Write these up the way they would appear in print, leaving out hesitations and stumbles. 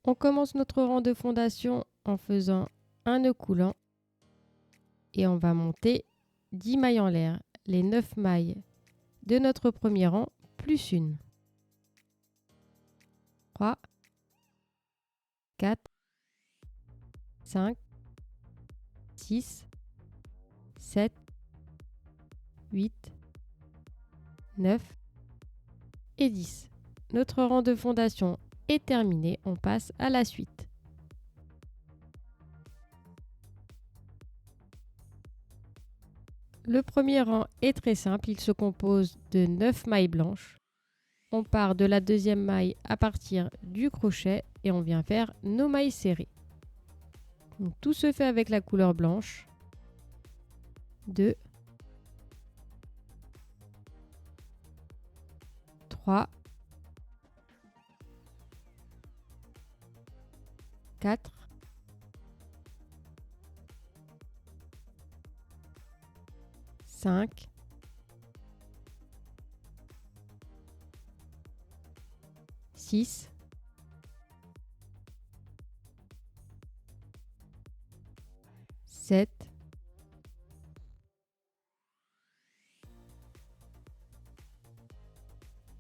On commence notre rang de fondation en faisant un nœud coulant et on va monter 10 mailles en l'air, les 9 mailles de notre premier rang plus une. 3, 4, 5, 6, 7, 8, 9 et 10. Notre rang de fondation est terminé, on passe à la suite. Le premier rang est très simple, il se compose de 9 mailles blanches. On part de la deuxième maille à partir du crochet et on vient faire nos mailles serrées. Donc, tout se fait avec la couleur blanche. 2, 3, 4, 5, 6, 7,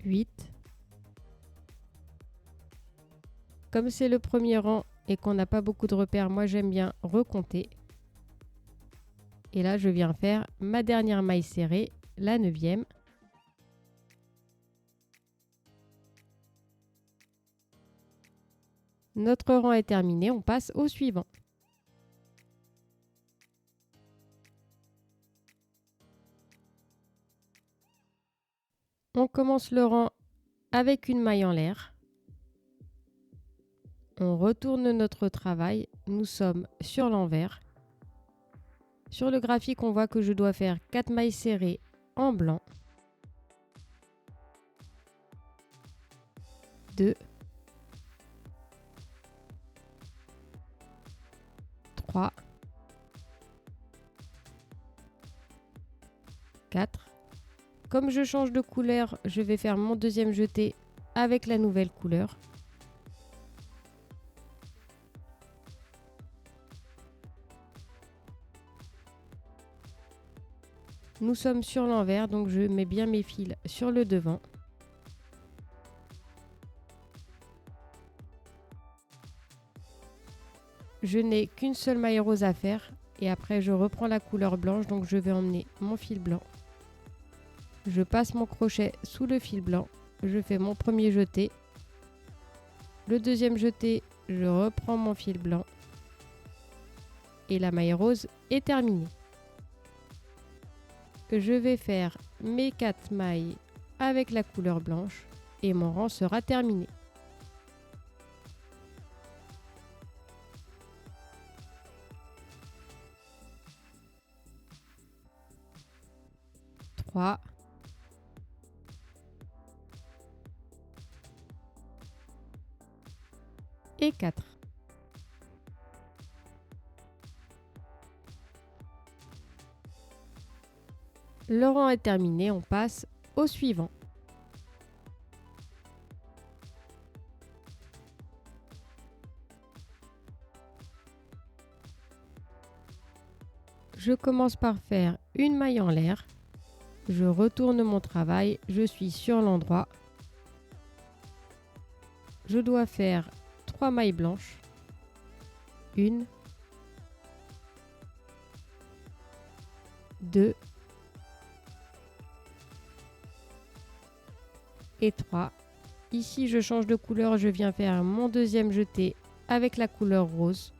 8. Comme c'est le premier rang et qu'on n'a pas beaucoup de repères, moi j'aime bien recompter. Et là, je viens faire ma dernière maille serrée, la 9e. Notre rang est terminé, on passe au suivant. On commence le rang avec une maille en l'air. On retourne notre travail, nous sommes sur l'envers. Sur le graphique, on voit que je dois faire 4 mailles serrées en blanc. 2, 3, 4. Comme je change de couleur, je vais faire mon deuxième jeté avec la nouvelle couleur. Nous sommes sur l'envers, donc je mets bien mes fils sur le devant. Je n'ai qu'une seule maille rose à faire et après je reprends la couleur blanche, donc je vais emmener mon fil blanc. Je passe mon crochet sous le fil blanc, je fais mon premier jeté. Le deuxième jeté, je reprends mon fil blanc et la maille rose est terminée. Je vais faire mes 4 mailles avec la couleur blanche et mon rang sera terminé. Trois, 4. Le rang est terminé, on passe au suivant. Je commence par faire une maille en l'air. Je retourne mon travail, je suis sur l'endroit. Je dois faire 3 mailles blanches. 1, 2 et 3. Ici, je change de couleur, je viens faire mon deuxième jeté avec la couleur rose.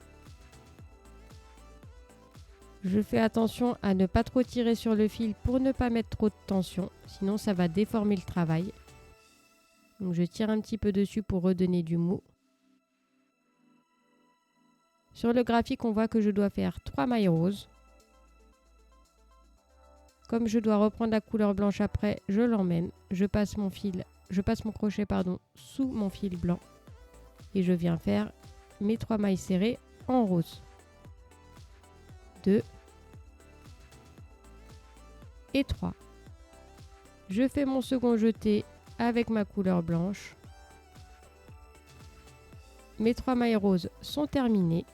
Je fais attention à ne pas trop tirer sur le fil pour ne pas mettre trop de tension, sinon ça va déformer le travail. Donc je tire un petit peu dessus pour redonner du mou. Sur le graphique, on voit que je dois faire 3 mailles roses. Comme je dois reprendre la couleur blanche après, je l'emmène. Je passe mon crochet sous mon fil blanc et je viens faire mes 3 mailles serrées en rose. 2 et 3. Je fais mon second jeté avec ma couleur blanche. mes 3 mailles roses sont terminées.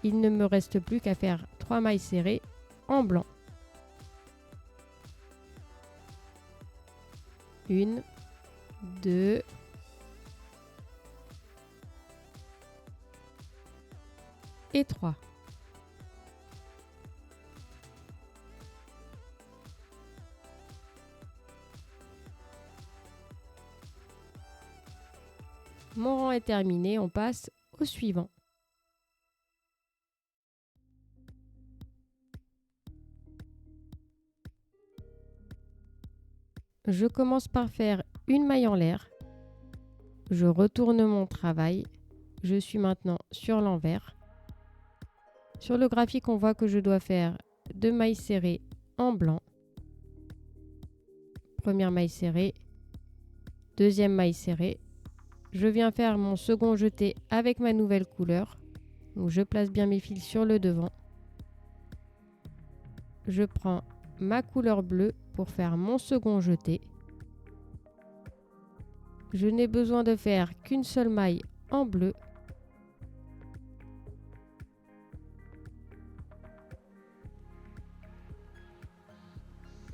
Il ne me reste plus qu'à faire 3 mailles serrées en blanc. 1, 2 et 3. Mon rang est terminé, on passe au suivant. Je commence par faire une maille en l'air. Je retourne mon travail. Je suis maintenant sur l'envers. Sur le graphique, on voit que je dois faire 2 mailles serrées en blanc. Première maille serrée, deuxième maille serrée. Je viens faire mon second jeté avec ma nouvelle couleur. Donc je place bien mes fils sur le devant. Je prends ma couleur bleue pour faire mon second jeté. Je n'ai besoin de faire qu'une seule maille en bleu.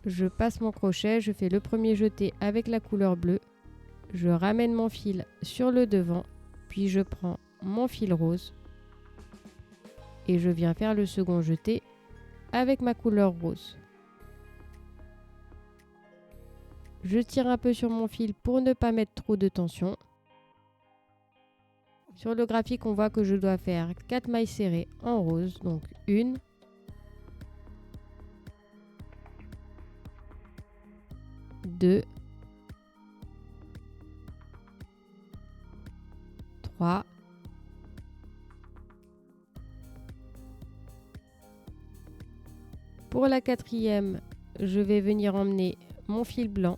Je passe mon crochet, je fais le premier jeté avec la couleur bleue. Je ramène mon fil sur le devant, puis je prends mon fil rose et je viens faire le second jeté avec ma couleur rose. Je tire un peu sur mon fil pour ne pas mettre trop de tension. Sur le graphique, on voit que je dois faire 4 mailles serrées en rose, donc 1, 2, 3, 4. Pour la quatrième, je vais venir emmener mon fil blanc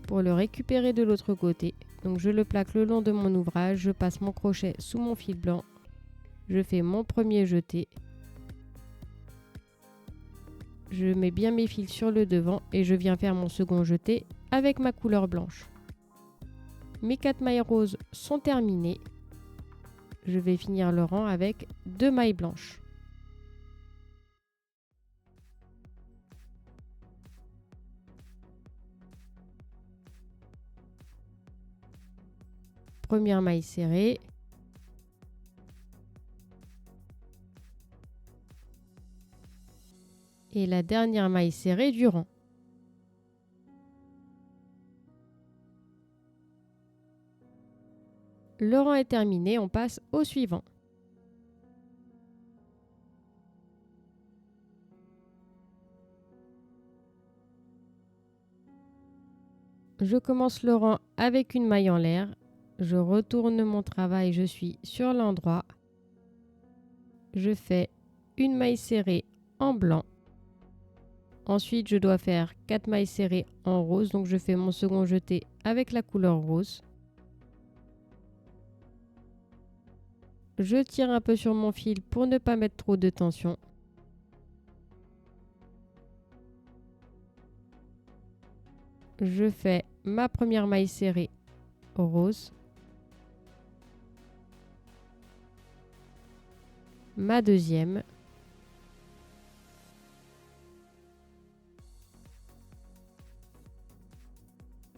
pour le récupérer de l'autre côté. Donc je le plaque le long de mon ouvrage, je passe mon crochet sous mon fil blanc, je fais mon premier jeté. Je mets bien mes fils sur le devant et je viens faire mon second jeté avec ma couleur blanche. Mes 4 mailles roses sont terminées. Je vais finir le rang avec 2 mailles blanches. Première maille serrée. Et la dernière maille serrée du rang. Le rang est terminé, on passe au suivant. Je commence le rang avec une maille en l'air. Je retourne mon travail, je suis sur l'endroit. Je fais une maille serrée en blanc. Ensuite, je dois faire 4 mailles serrées en rose, donc je fais mon second jeté avec la couleur rose. Je tire un peu sur mon fil pour ne pas mettre trop de tension. Je fais ma première maille serrée rose. Ma deuxième.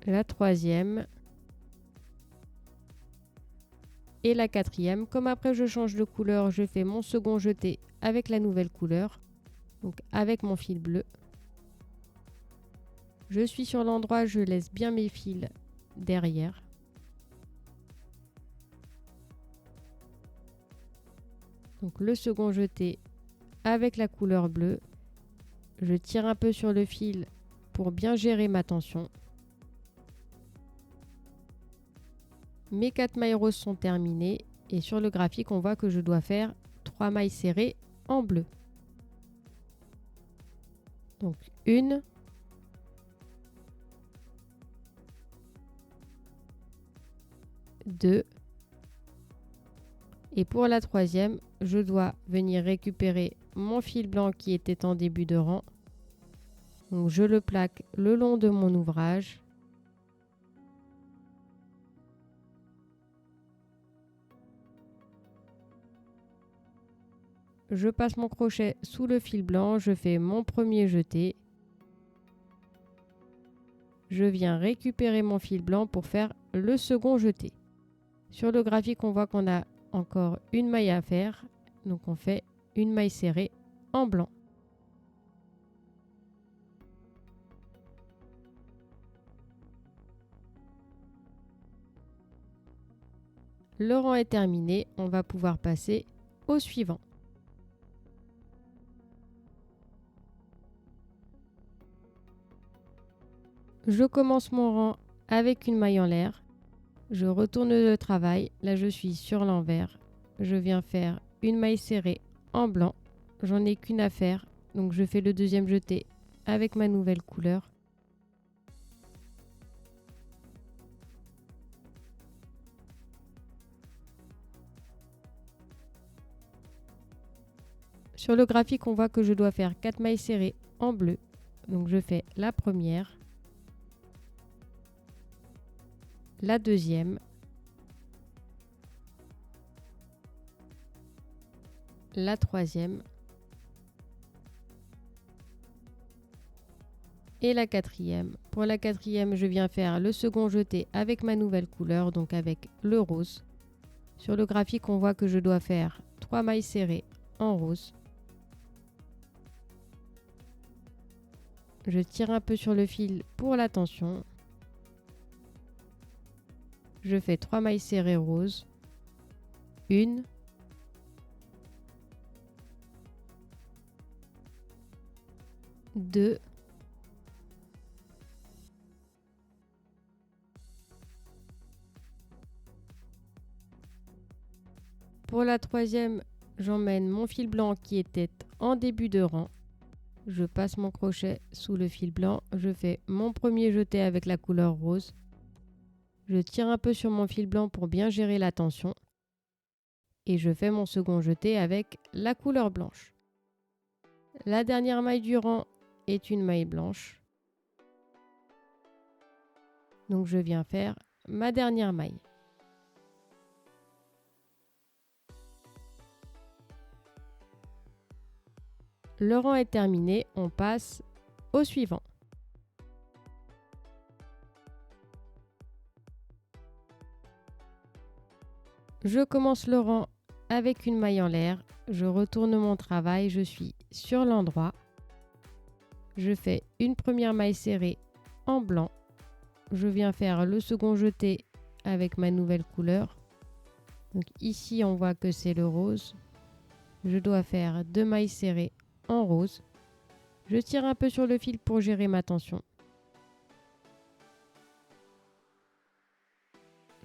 La troisième. Et la quatrième. Comme après je change de couleur, je fais mon second jeté avec la nouvelle couleur. Donc avec mon fil bleu. Je suis sur l'endroit, je laisse bien mes fils derrière. Donc le second jeté avec la couleur bleue. Je tire un peu sur le fil pour bien gérer ma tension. Mes 4 mailles roses sont terminées et sur le graphique, on voit que je dois faire 3 mailles serrées en bleu. Donc 1, 2 et pour la troisième, je dois venir récupérer mon fil blanc qui était en début de rang. Donc je le plaque le long de mon ouvrage. Je passe mon crochet sous le fil blanc, je fais mon premier jeté. Je viens récupérer mon fil blanc pour faire le second jeté. Sur le graphique, on voit qu'on a encore une maille à faire. Donc on fait une maille serrée en blanc. Le rang est terminé, on va pouvoir passer au suivant. Je commence mon rang avec une maille en l'air. Je retourne le travail. Là, je suis sur l'envers. Je viens faire une maille serrée en blanc. J'en ai qu'une à faire. Donc, je fais le deuxième jeté avec ma nouvelle couleur. Sur le graphique, on voit que je dois faire 4 mailles serrées en bleu. Donc, je fais la première, la deuxième, la troisième et la quatrième. Pour la quatrième, je viens faire le second jeté avec ma nouvelle couleur, donc avec le rose. Sur le graphique, on voit que je dois faire 3 mailles serrées en rose. Je tire un peu sur le fil pour la tension. Je fais 3 mailles serrées roses. 1, 2, 3. Pour la troisième, j'emmène mon fil blanc qui était en début de rang. Je passe mon crochet sous le fil blanc. Je fais mon premier jeté avec la couleur rose. Je tire un peu sur mon fil blanc pour bien gérer la tension. Et je fais mon second jeté avec la couleur blanche. La dernière maille du rang est une maille blanche. Donc je viens faire ma dernière maille. Le rang est terminé, on passe au suivant. Je commence le rang avec une maille en l'air. Je retourne mon travail, je suis sur l'endroit. Je fais une première maille serrée en blanc. Je viens faire le second jeté avec ma nouvelle couleur. Donc ici, on voit que c'est le rose. Je dois faire 2 mailles serrées en rose. Je tire un peu sur le fil pour gérer ma tension.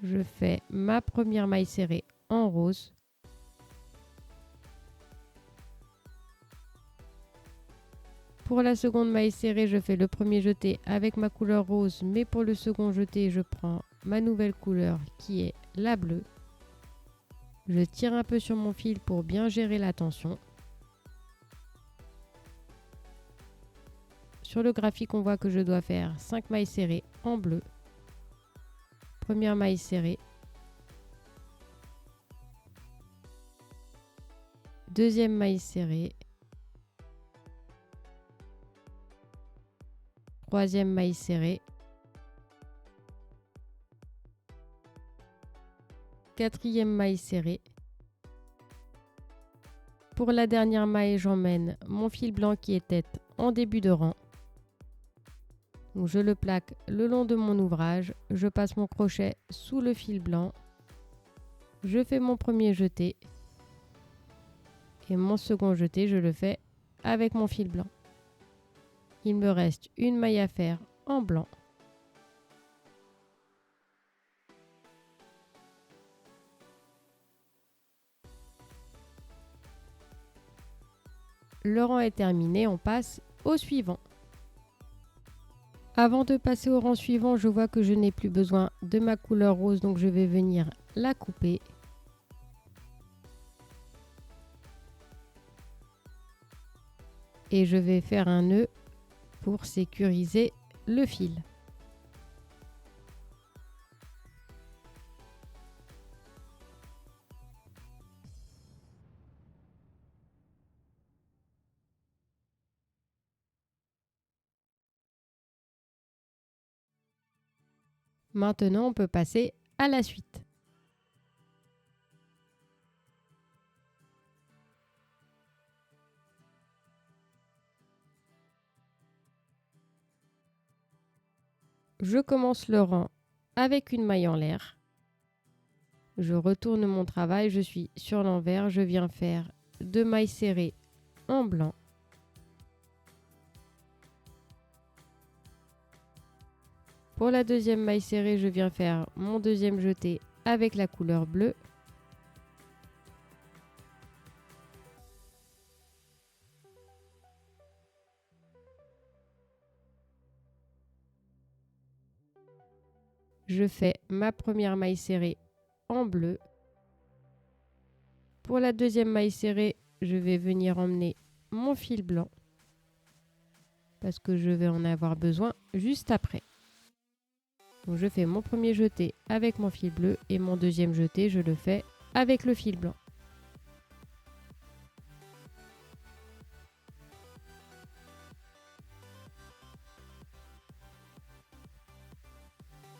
Je fais ma première maille serrée en rose. Pour la seconde maille serrée, je fais le premier jeté avec ma couleur rose, mais pour le second jeté, je prends ma nouvelle couleur qui est la bleue. Je tire un peu sur mon fil pour bien gérer la tension. Sur le graphique, on voit que je dois faire 5 mailles serrées en bleu. Première maille serrée. Deuxième maille serrée. Troisième maille serrée. Quatrième maille serrée. Pour la dernière maille, j'emmène mon fil blanc qui était en début de rang. Donc je le plaque le long de mon ouvrage. Je passe mon crochet sous le fil blanc. Je fais mon premier jeté. Et mon second jeté, je le fais avec mon fil blanc. Il me reste une maille à faire en blanc. Le rang est terminé, on passe au suivant. Avant de passer au rang suivant, je vois que je n'ai plus besoin de ma couleur rose, donc je vais venir la couper. Et je vais faire un nœud pour sécuriser le fil. Maintenant, on peut passer à la suite. Je commence le rang avec une maille en l'air. Je retourne mon travail, je suis sur l'envers, je viens faire 2 mailles serrées en blanc. Pour la deuxième maille serrée, je viens faire mon deuxième jeté avec la couleur bleue. Je fais ma première maille serrée en bleu. Pour la deuxième maille serrée, je vais venir emmener mon fil blanc parce que je vais en avoir besoin juste après. Donc je fais mon premier jeté avec mon fil bleu et mon deuxième jeté, je le fais avec le fil blanc.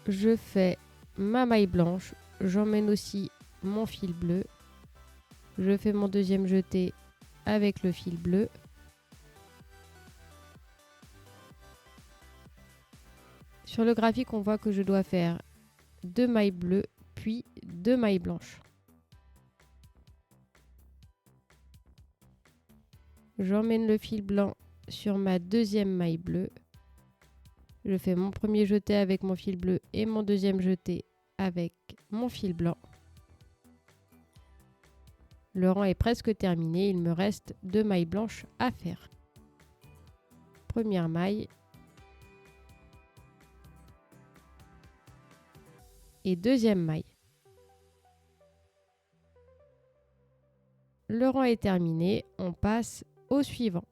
Je fais ma maille blanche, j'emmène aussi mon fil bleu. Je fais mon deuxième jeté avec le fil bleu. Sur le graphique, on voit que je dois faire 2 mailles bleues puis 2 mailles blanches. J'emmène le fil blanc sur ma deuxième maille bleue. Je fais mon premier jeté avec mon fil bleu et mon deuxième jeté avec mon fil blanc. Le rang est presque terminé, il me reste 2 mailles blanches à faire. Première maille et deuxième maille. Le rang est terminé, on passe au suivant.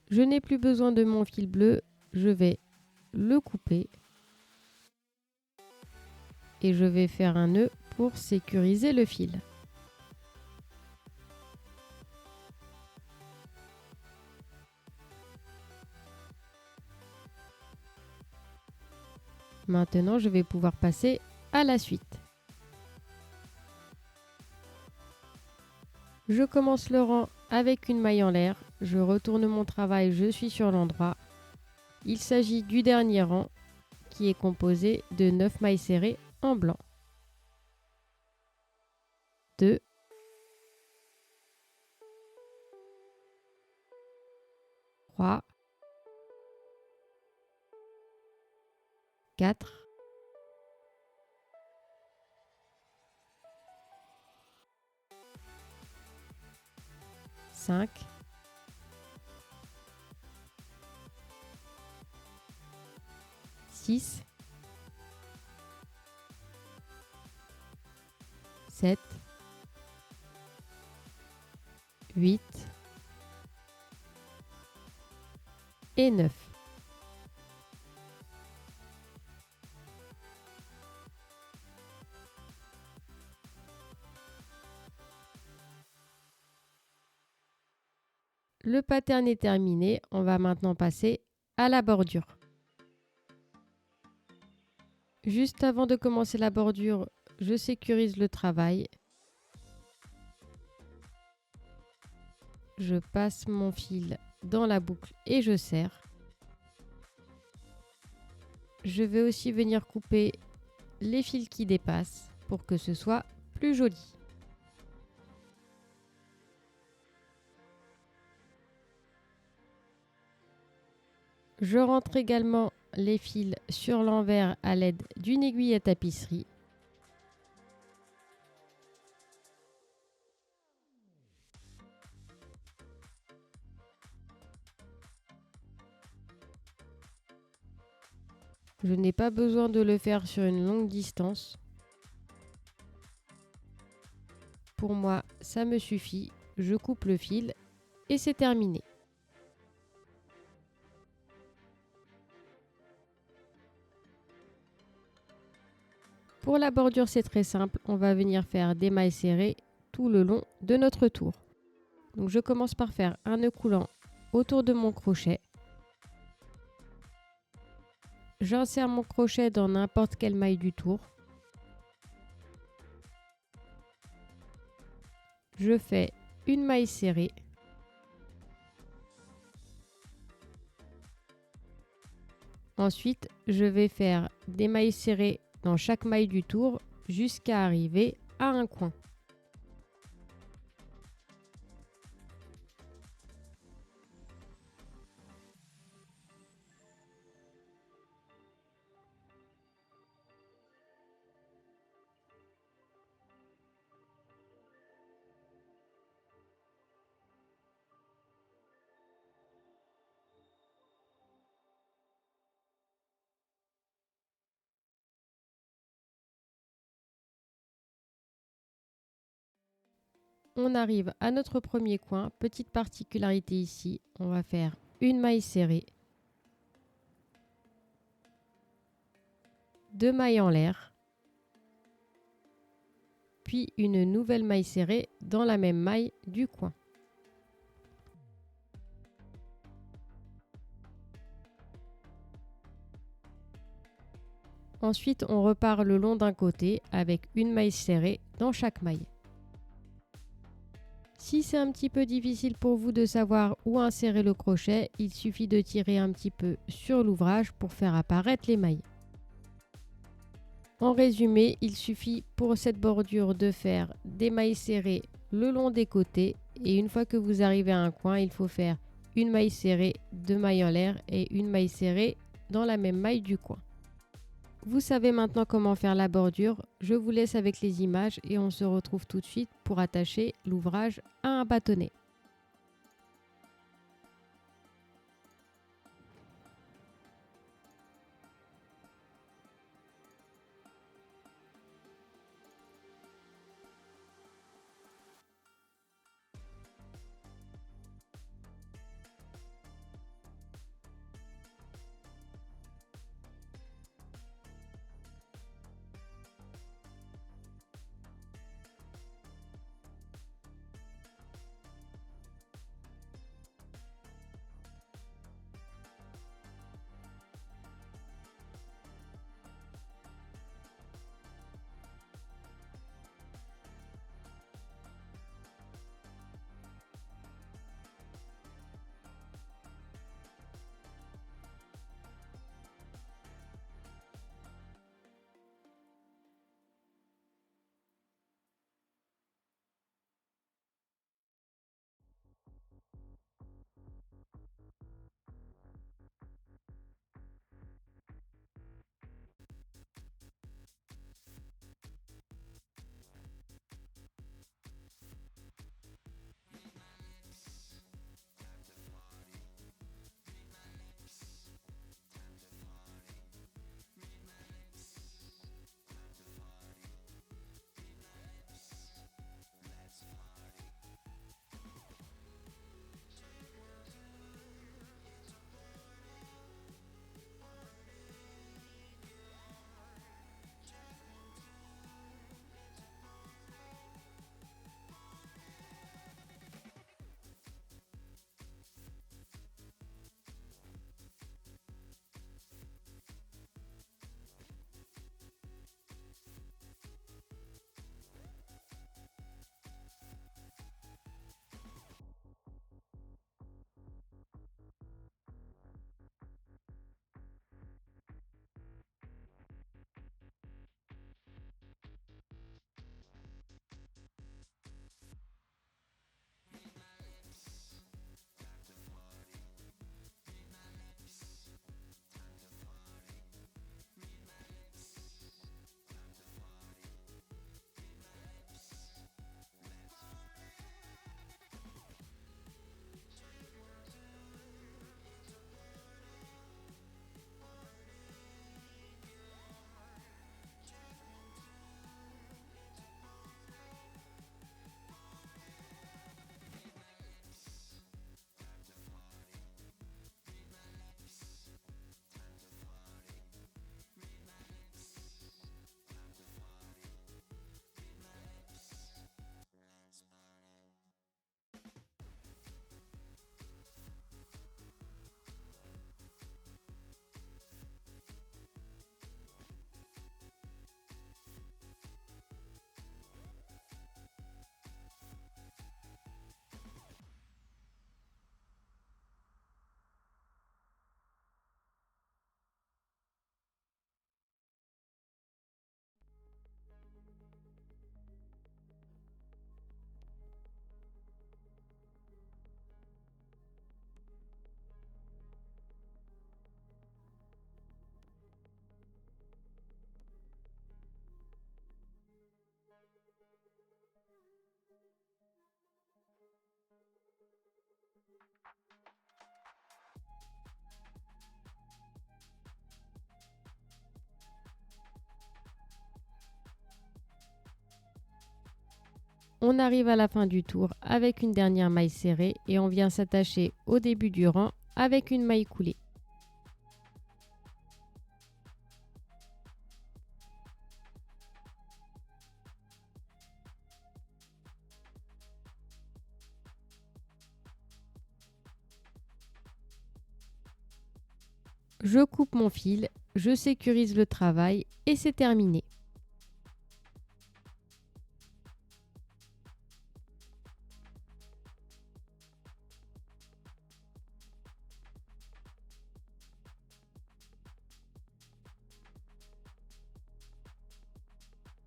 Je n'ai plus besoin de mon fil bleu, je vais le couper et je vais faire un nœud pour sécuriser le fil. Maintenant, je vais pouvoir passer à la suite. Je commence le rang avec une maille en l'air, je retourne mon travail, je suis sur l'endroit. Il s'agit du dernier rang qui est composé de 9 mailles serrées en blanc. 2, 3, 4, 5, 6, 7, 8 et 9. Le pattern est terminé, on va maintenant passer à la bordure. Juste avant de commencer la bordure, je sécurise le travail. Je passe mon fil dans la boucle et je serre. Je vais aussi venir couper les fils qui dépassent pour que ce soit plus joli. Je rentre également les fils sur l'envers à l'aide d'une aiguille à tapisserie. Je n'ai pas besoin de le faire sur une longue distance. Pour moi, ça me suffit. Je coupe le fil et c'est terminé. Pour la bordure, c'est très simple. On va venir faire des mailles serrées tout le long de notre tour. Donc je commence par faire un nœud coulant autour de mon crochet. J'insère mon crochet dans n'importe quelle maille du tour. Je fais une maille serrée. Ensuite, je vais faire des mailles serrées dans chaque maille du tour jusqu'à arriver à un coin. On arrive à notre premier coin. Petite particularité ici, on va faire une maille serrée, 2 mailles en l'air, puis une nouvelle maille serrée dans la même maille du coin. Ensuite, on repart le long d'un côté avec une maille serrée dans chaque maille. Si c'est un petit peu difficile pour vous de savoir où insérer le crochet, il suffit de tirer un petit peu sur l'ouvrage pour faire apparaître les mailles. En résumé, il suffit pour cette bordure de faire des mailles serrées le long des côtés et une fois que vous arrivez à un coin, il faut faire une maille serrée, 2 mailles en l'air et une maille serrée dans la même maille du coin. Vous savez maintenant comment faire la bordure, je vous laisse avec les images et on se retrouve tout de suite pour attacher l'ouvrage à un bâtonnet. On arrive à la fin du tour avec une dernière maille serrée et on vient s'attacher au début du rang avec une maille coulée. Je coupe mon fil, je sécurise le travail et c'est terminé.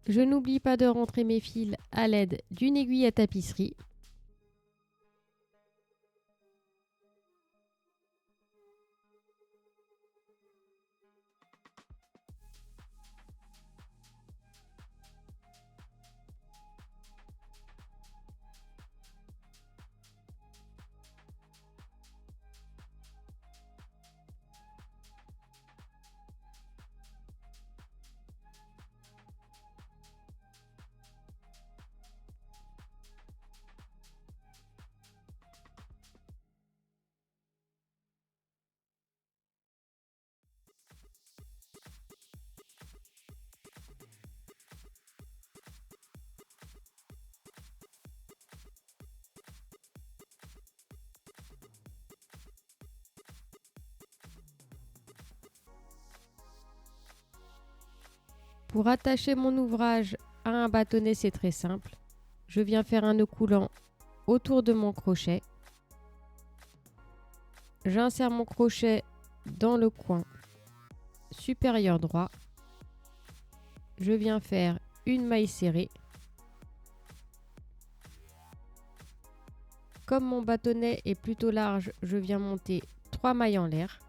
Je n'oublie pas de rentrer mes fils à l'aide d'une aiguille à tapisserie. Pour attacher mon ouvrage à un bâtonnet, c'est très simple. Je viens faire un nœud coulant autour de mon crochet. J'insère mon crochet dans le coin supérieur droit. Je viens faire une maille serrée. Comme mon bâtonnet est plutôt large, je viens monter 3 mailles en l'air.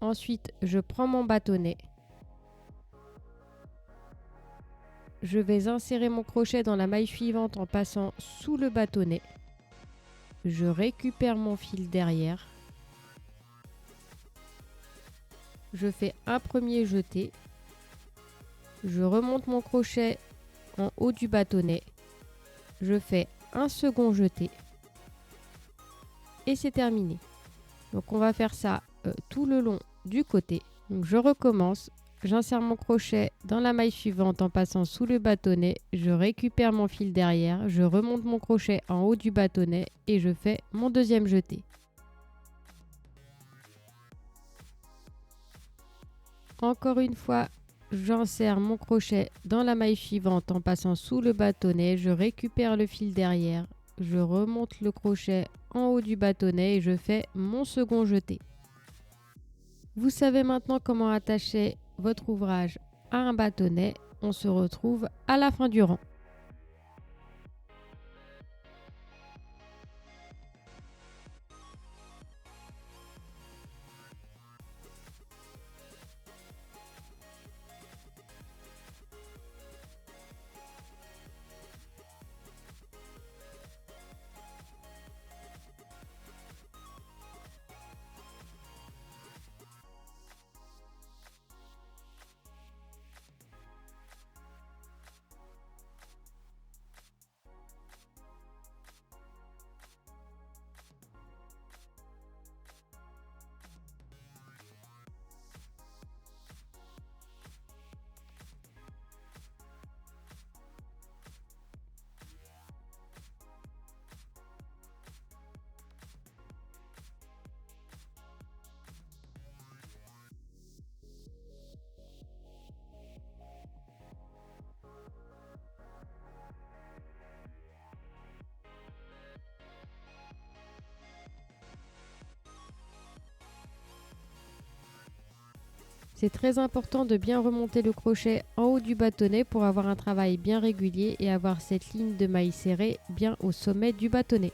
Ensuite, je prends mon bâtonnet. Je vais insérer mon crochet dans la maille suivante en passant sous le bâtonnet. Je récupère mon fil derrière. Je fais un premier jeté. Je remonte mon crochet en haut du bâtonnet. Je fais un second jeté. Et c'est terminé. Donc on va faire ça tout le long du côté. Donc je recommence. J'insère mon crochet dans la maille suivante en passant sous le bâtonnet. Je récupère mon fil derrière. Je remonte mon crochet en haut du bâtonnet et je fais mon deuxième jeté. Encore une fois, j'insère mon crochet dans la maille suivante en passant sous le bâtonnet. Je récupère le fil derrière. Je remonte le crochet en haut du bâtonnet et je fais mon second jeté. Vous savez maintenant comment attacher votre ouvrage à un bâtonnet. On se retrouve à la fin du rang. C'est très important de bien remonter le crochet en haut du bâtonnet pour avoir un travail bien régulier et avoir cette ligne de maille serrée bien au sommet du bâtonnet.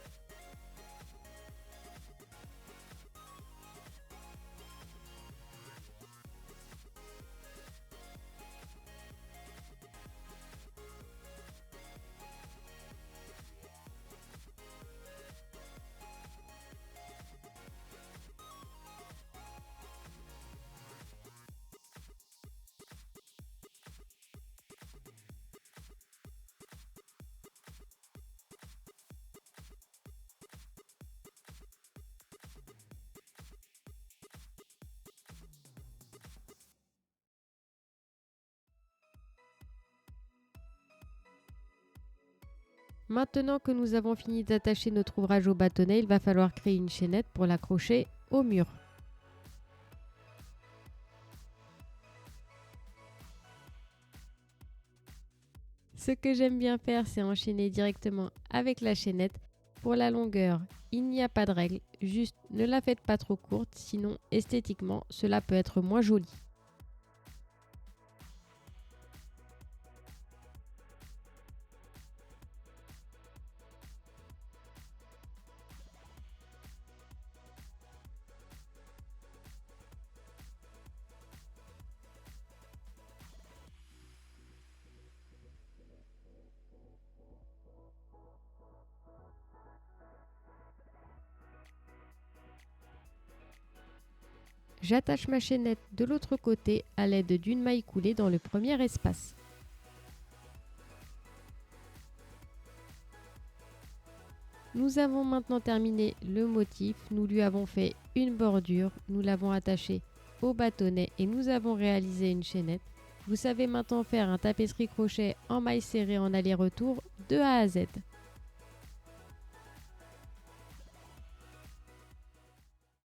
Maintenant que nous avons fini d'attacher notre ouvrage au bâtonnet, il va falloir créer une chaînette pour l'accrocher au mur. Ce que j'aime bien faire, c'est enchaîner directement avec la chaînette. Pour la longueur, il n'y a pas de règle, juste ne la faites pas trop courte, sinon esthétiquement, cela peut être moins joli. J'attache ma chaînette de l'autre côté à l'aide d'une maille coulée dans le premier espace. Nous avons maintenant terminé le motif, nous lui avons fait une bordure, nous l'avons attaché au bâtonnet et nous avons réalisé une chaînette. Vous savez maintenant faire un tapisserie crochet en maille serrée en aller-retour de A à Z.